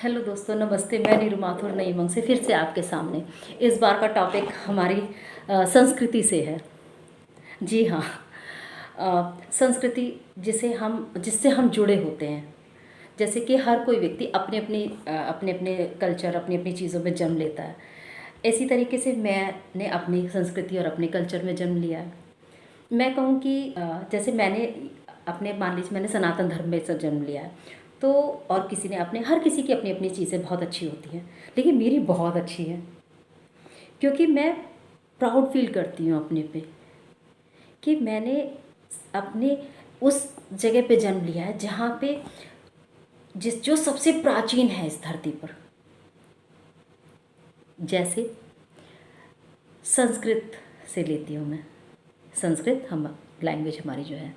Hello दोस्तों, नमस्ते। मैं नीरू माथुर नई उमंग से फिर से आपके सामने। इस बार का टॉपिक हमारी संस्कृति से है। जी हाँ। संस्कृति जिससे हम जुड़े होते हैं। जैसे कि हर कोई व्यक्ति अपने अपने कल्चर, अपनी अपनी चीज़ों में जन्म लेता है। इसी तरीके से मैंने अपनी संस्कृति और अपने कल्चर में जन्म लिया है। मैं कहूँ कि जैसे मान लीजिए मैंने सनातन धर्म में से जन्म लिया है, तो और किसी ने हर किसी की अपनी अपनी चीज़ें बहुत अच्छी होती हैं, लेकिन मेरी बहुत अच्छी है क्योंकि मैं प्राउड फील करती हूँ अपने पे कि मैंने अपने उस जगह पे जन्म लिया है जहाँ पे जो सबसे प्राचीन है इस धरती पर। जैसे संस्कृत से लेती हूँ मैं। संस्कृत लैंग्वेज हमारी जो है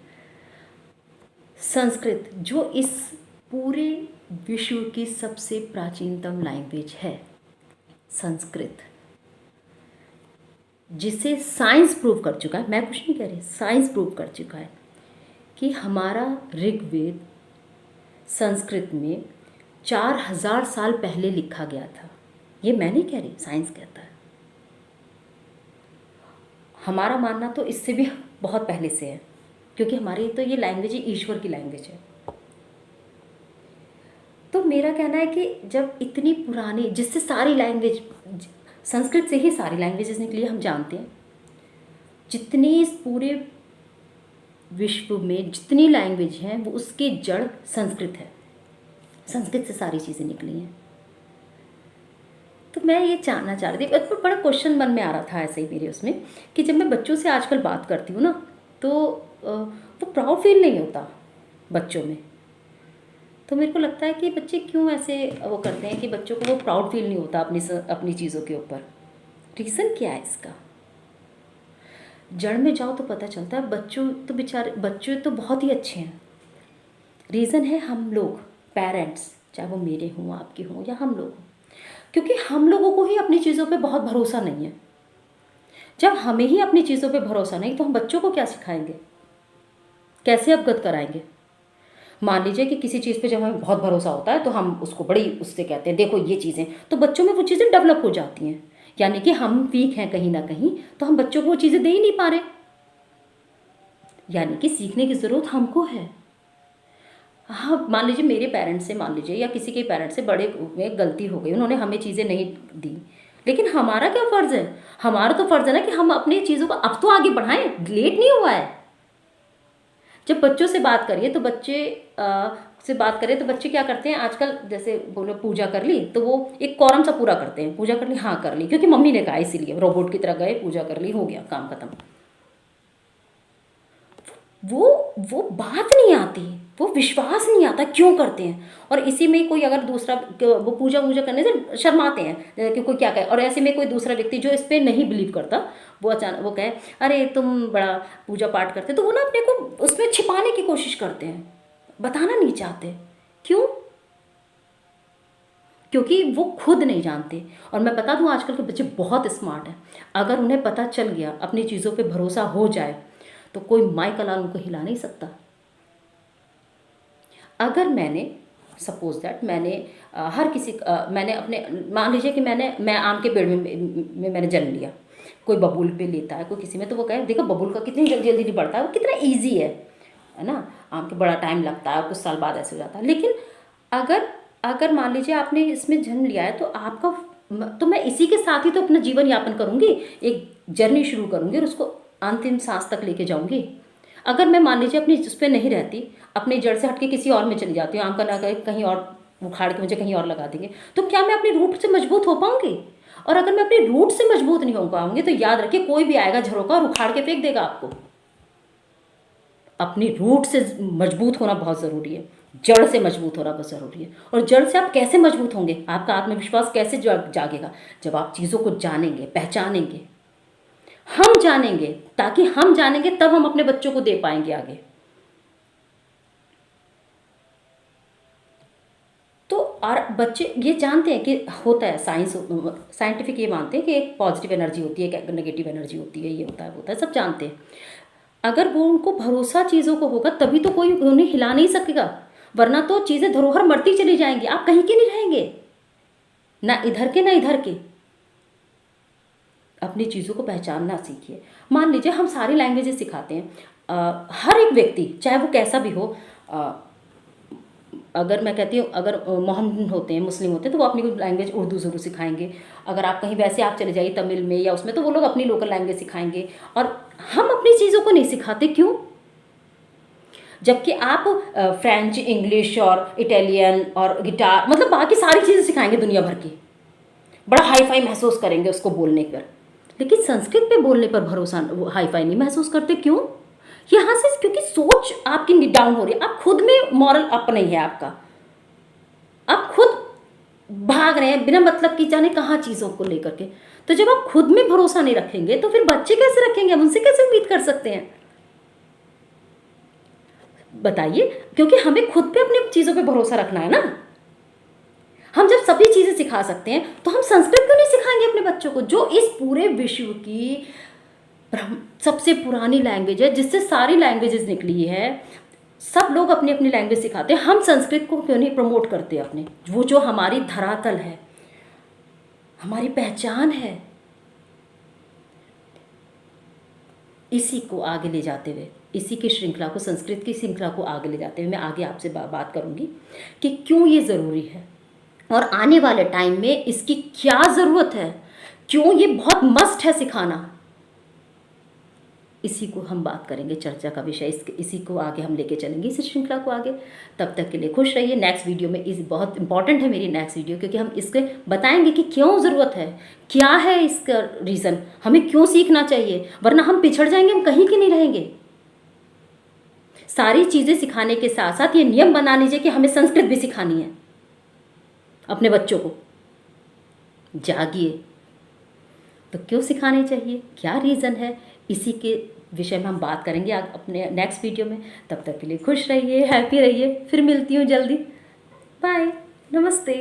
संस्कृत, जो इस पूरे विश्व की सबसे प्राचीनतम लैंग्वेज है संस्कृत, जिसे साइंस प्रूव कर चुका है। मैं कुछ नहीं कह रही, साइंस प्रूव कर चुका है कि हमारा ऋग्वेद संस्कृत में 4000 साल पहले लिखा गया था। ये मैं नहीं कह रही, साइंस कहता है। हमारा मानना तो इससे भी बहुत पहले से है, क्योंकि हमारी तो ये लैंग्वेज ही ईश्वर की लैंग्वेज है। तो मेरा कहना है कि जब इतनी पुरानी, जिससे सारी लैंग्वेज, संस्कृत से ही सारी लैंग्वेजेस निकली है, हम जानते हैं। जितनी इस पूरे विश्व में जितनी लैंग्वेज हैं वो उसकी जड़ संस्कृत है। संस्कृत से सारी चीज़ें निकली हैं। तो मैं ये जानना चाह रही थी, बड़ा क्वेश्चन मन में आ रहा था ऐसे ही मेरे उसमें, कि जब मैं बच्चों से आजकल बात करती हूँ ना, तो वो प्राउड फील नहीं होता बच्चों में। तो मेरे को लगता है कि बच्चे क्यों ऐसे वो करते हैं कि बच्चों को वो प्राउड फील नहीं होता अपनी चीज़ों के ऊपर। रीज़न क्या है इसका? जड़ में जाओ तो पता चलता है। बच्चे तो बहुत ही अच्छे हैं। रीज़न है हम लोग, पेरेंट्स, चाहे वो मेरे हों, आपके हों या हम लोग हों, क्योंकि हम लोगों को ही अपनी चीज़ों पे बहुत भरोसा नहीं है। जब हमें ही अपनी चीज़ों पे भरोसा नहीं, तो हम बच्चों को क्या सिखाएंगे, कैसे अवगत कराएंगे? मान लीजिए कि किसी चीज़ पे जब हमें बहुत भरोसा होता है तो हम उसको बड़ी उससे कहते हैं देखो ये चीज़ें, तो बच्चों में वो चीज़ें डेवलप हो जाती हैं। यानी कि हम वीक हैं कहीं ना कहीं, तो हम बच्चों को वो चीज़ें दे ही नहीं पा रहे। यानी कि सीखने की ज़रूरत हमको है। हाँ, मान लीजिए मेरे पेरेंट्स से, मान लीजिए या किसी के पेरेंट्स से बड़े में गलती हो गई, उन्होंने हमें चीज़ें नहीं दी, लेकिन हमारा क्या फ़र्ज़ है? हमारा तो फ़र्ज़ है ना कि हम अपनी चीज़ों को अब तो आगे बढ़ाएं। लेट नहीं हुआ है। जब बच्चों से बात करिए तो बच्चे क्या करते हैं आजकल? जैसे बोलो पूजा कर ली, तो वो एक कॉरम सा पूरा करते हैं। पूजा कर ली, हाँ कर ली, क्योंकि मम्मी ने कहा, इसीलिए रोबोट की तरह गए, पूजा कर ली, हो गया काम खत्म। वो बात नहीं आती, वो विश्वास नहीं आता क्यों करते हैं। और इसी में कोई अगर दूसरा, वो पूजा करने से शर्माते हैं कि कोई क्या कहे, और ऐसे में कोई दूसरा व्यक्ति जो इस पर नहीं बिलीव करता, वो अचानक वो कहे अरे तुम बड़ा पूजा पाठ करते, तो वो ना अपने को उसमें छिपाने की कोशिश करते हैं, बताना नहीं चाहते। क्यों? क्योंकि वो खुद नहीं जानते। और मैं बता दूं, आजकल के बच्चे बहुत स्मार्ट हैं। अगर उन्हें पता चल गया, अपनी चीज़ों पे भरोसा हो जाए, तो कोई माई कलाल उनको हिला नहीं सकता। अगर मैंने सपोज दैट मैंने अपने, मान लीजिए कि मैं आम के पेड़ में मैंने जन्म लिया। कोई बबूल पे लेता है, कोई किसी में, तो वो कहे देखो बबूल का कितनी जल्दी जल्दी नहीं बढ़ता है, वो कितना ईजी है ना। आम के बड़ा टाइम लगता है और कुछ साल बाद ऐसे हो जाता है। लेकिन अगर मान लीजिए आपने इसमें जन्म लिया है, तो मैं इसी के साथ ही तो अपना जीवन यापन करूँगी, एक जर्नी शुरू करूँगी और उसको अंतिम सांस तक लेके जाऊँगी। अगर मैं मान लीजिए अपनी उस पर नहीं रहती, अपनी जड़ से हट के किसी और में चली जाती हूँ, आम का ना कहीं और उखाड़ के मुझे कहीं और लगा देंगे, तो क्या मैं अपनी रूट से मजबूत हो पाऊंगी? और अगर मैं अपनी रूट से मजबूत नहीं हो पाऊंगी, तो याद रखिए कोई भी आएगा झरोका और उखाड़ के फेंक देगा आपको। अपनी रूट से मजबूत होना बहुत ज़रूरी है, जड़ से मजबूत होना बहुत ज़रूरी है। और जड़ से आप कैसे मजबूत होंगे, आपका आत्मविश्वास कैसे जागेगा? जब आप चीज़ों को जानेंगे, पहचानेंगे, हम जानेंगे, ताकि हम जानेंगे तब हम अपने बच्चों को दे पाएंगे आगे। तो और बच्चे ये जानते हैं कि होता है, साइंटिफिक ये मानते हैं कि एक पॉजिटिव एनर्जी होती है, एक नेगेटिव एनर्जी होती है, ये होता है, वो होता है, सब जानते हैं। अगर वो उनको भरोसा चीज़ों को होगा, तभी तो कोई उन्हें हिला नहीं सकेगा, वरना तो चीज़ें धरोहर मरती चली जाएंगी, आप कहीं के नहीं रहेंगे। ना इधर के ना इधर के। अपनी चीज़ों को पहचानना सीखिए। मान लीजिए हम सारी लैंग्वेजेस सिखाते हैं, हर एक व्यक्ति चाहे वो कैसा भी हो, अगर मैं कहती हूँ अगर मोहम्मदन होते हैं, मुस्लिम होते हैं, तो वो अपनी लैंग्वेज उर्दू ज़रूर सिखाएंगे। अगर आप कहीं वैसे आप चले जाइए तमिल में या उसमें, तो वो लोग अपनी लोकल लैंग्वेज सिखाएंगे। और हम अपनी चीज़ों को नहीं सिखाते, क्यों? जबकि आप फ्रेंच, इंग्लिश और इटालियन और गिटार, मतलब बाकी सारी चीज़ें सिखाएंगे दुनिया भर की, बड़ा हाई फाई महसूस करेंगे उसको बोलने पर। लेकिन संस्कृत पे बोलने पर भरोसा, हाई फाई नहीं महसूस करते, क्यों? यहाँ से क्योंकि सोच आपकी डाउन हो रही है, आप खुद में मॉरल अप नहीं है आपका, आप खुद भाग रहे हैं बिना मतलब की जाने कहाँ चीज़ों को लेकर के। तो जब आप खुद में भरोसा नहीं रखेंगे तो फिर बच्चे कैसे रखेंगे, हम उनसे कैसे उम्मीद कर सकते हैं? बताइए, क्योंकि हमें खुद पे अपनी चीज़ों पे भरोसा रखना है ना। हम जब सभी चीज़ें सिखा सकते हैं तो हम संस्कृत क्यों नहीं सिखाएंगे अपने बच्चों को, जो इस पूरे विश्व की सबसे पुरानी लैंग्वेज है, जिससे सारी लैंग्वेजेस निकली है। सब लोग अपनी अपनी लैंग्वेज सिखाते हैं, हम संस्कृत को क्यों नहीं प्रमोट करते अपने, वो जो हमारी धरातल है, हमारी पहचान है। इसी को आगे ले जाते हुए, इसी की श्रृंखला को, संस्कृत की श्रृंखला को आगे ले जाते हुए मैं आगे आपसे बात करूंगी कि क्यों ये ज़रूरी है और आने वाले टाइम में इसकी क्या ज़रूरत है, क्यों ये बहुत मस्ट है सिखाना। इसी को हम बात करेंगे, चर्चा का विषय इसी को आगे हम लेके चलेंगे, इस श्रृंखला को आगे। तब तक के लिए खुश रहिए। नेक्स्ट वीडियो में इस बहुत इंपॉर्टेंट है मेरी नेक्स्ट वीडियो, क्योंकि हम इसके बताएंगे कि क्यों ज़रूरत है, क्या है इसका रीज़न, हमें क्यों सीखना चाहिए, वरना हम पिछड़ जाएंगे, हम कहीं के नहीं रहेंगे। सारी चीज़ें सिखाने के साथ साथ ये नियम बना लीजिए कि हमें संस्कृत भी सिखानी है अपने बच्चों को। जागिए, तो क्यों सिखानी चाहिए, क्या रीज़न है, इसी के विषय में हम बात करेंगे अपने नेक्स्ट वीडियो में। तब तक के लिए खुश रहिए, हैप्पी रहिए। फिर मिलती हूँ जल्दी। बाय, नमस्ते।